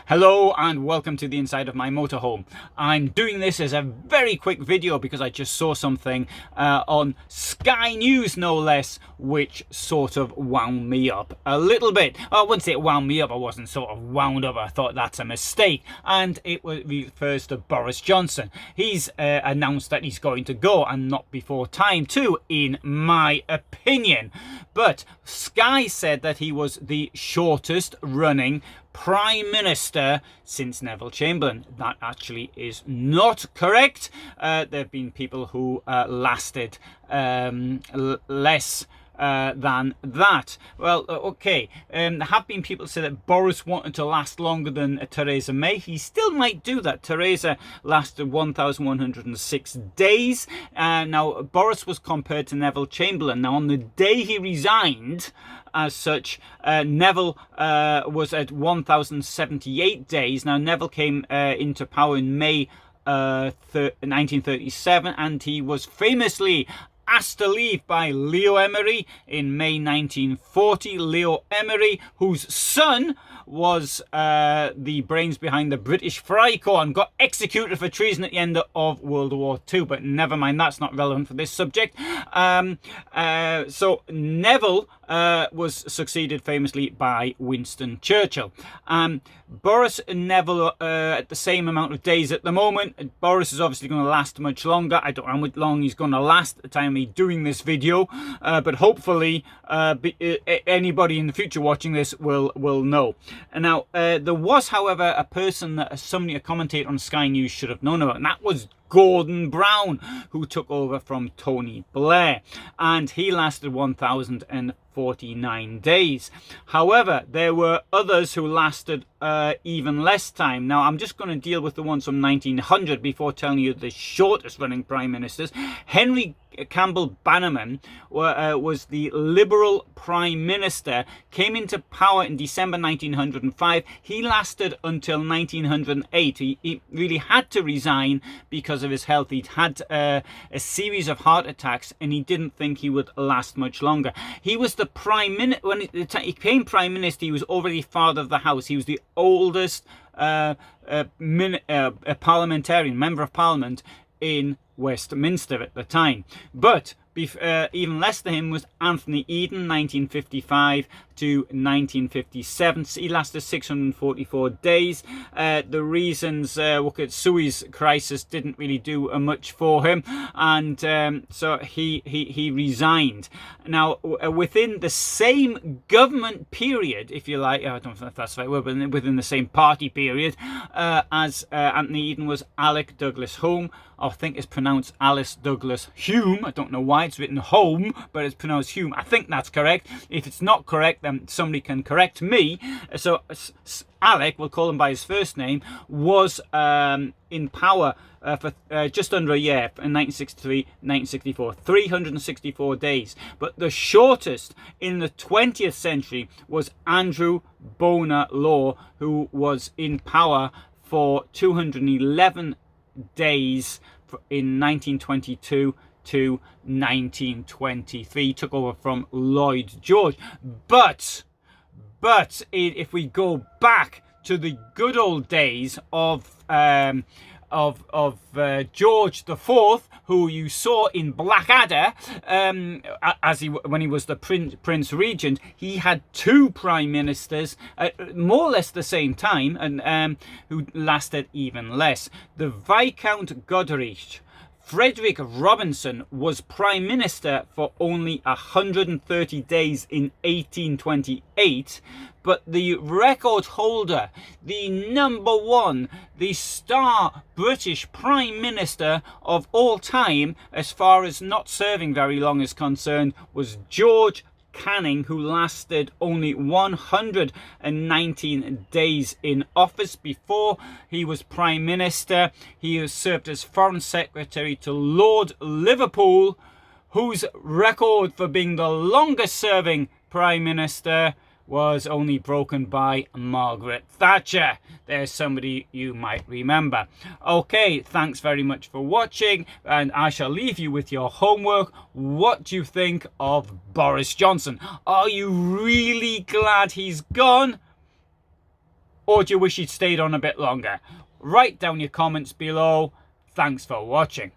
Hello and welcome to the inside of my motorhome. I'm doing this as a very quick video because I just saw something on Sky News, no less, which sort of wound me up a little bit. I wouldn't say it wound me up, I wasn't sort of wound up, I thought that's a mistake. And it refers to Boris Johnson. He's announced that he's going to go, and not before time too, in my opinion. But Sky said that he was the shortest running Prime Minister since Neville Chamberlain. That actually is not correct. There have been people who lasted less than that. Well, okay. There have been people say that Boris wanted to last longer than Theresa May. He still might do that. Theresa lasted 1,106 days. Now, Boris was compared to Neville Chamberlain. Now, on the day he resigned, as such, Neville was at 1,078 days. Now, Neville came into power in May 1937, and he was famously asked to leave by Leo Emery in May 1940. Leo Emery, whose son was the brains behind the British Freikorps and got executed for treason at the end of World War II. But never mind, that's not relevant for this subject. So Neville was succeeded famously by Winston Churchill. Boris and Neville at the same amount of days at the moment. Boris is obviously going to last much longer. I don't know how long he's going to last at the time of me doing this video, but hopefully anybody in the future watching this will know. And now there was, however, a person that somebody, a commentator on Sky News, should have known about, and that was Gordon Brown, who took over from Tony Blair, and he lasted 1,049 days. However, there were others who lasted even less time. Now, I'm just going to deal with the ones from 1900 before telling you the shortest running prime ministers. Henry Campbell Bannerman was the Liberal Prime Minister, came into power in December 1905. He lasted until 1908. He really had to resign because of his health. He'd had a series of heart attacks, and he didn't think he would last much longer. He was the Prime Minister, when he became Prime Minister, he was already Father of the House. He was the oldest parliamentarian, Member of Parliament in Westminster at the time. But even less than him was Anthony Eden, 1955 to 1957. He lasted 644 days. The reasons, look at Suez crisis, didn't really do much for him, and so he resigned. Now, within the same government period, if you like, I don't know if that's the right word, but within the same party period as Anthony Eden was Alec Douglas Home. I think it's pronounced Alice Douglas Hume. I don't know why it's written home, but it's pronounced Hume. I think that's correct. If it's not correct, then somebody can correct me. So Alec, we'll call him by his first name, was in power for just under a year, in 1963, 1964, 364 days. But the shortest in the 20th century was Andrew Bonar Law, who was in power for 211 days in 1922 to 1923. He took over from Lloyd George. But if we go back to the good old days of George IV, who you saw in Blackadder, when he was the Prince Regent, he had two prime ministers at more or less the same time, and who lasted even less. The Viscount Goderich, Frederick Robinson, was Prime Minister for only 130 days in 1828, but the record holder, the number one, the star British Prime Minister of all time, as far as not serving very long is concerned, was George Canning, who lasted only 119 days in office. Before he was Prime Minister, he served as Foreign Secretary to Lord Liverpool, whose record for being the longest serving Prime Minister was only broken by Margaret Thatcher. There's somebody you might remember. Okay, thanks very much for watching, and I shall leave you with your homework. What do you think of Boris Johnson? Are you really glad he's gone? Or do you wish he'd stayed on a bit longer? Write down your comments below. Thanks for watching.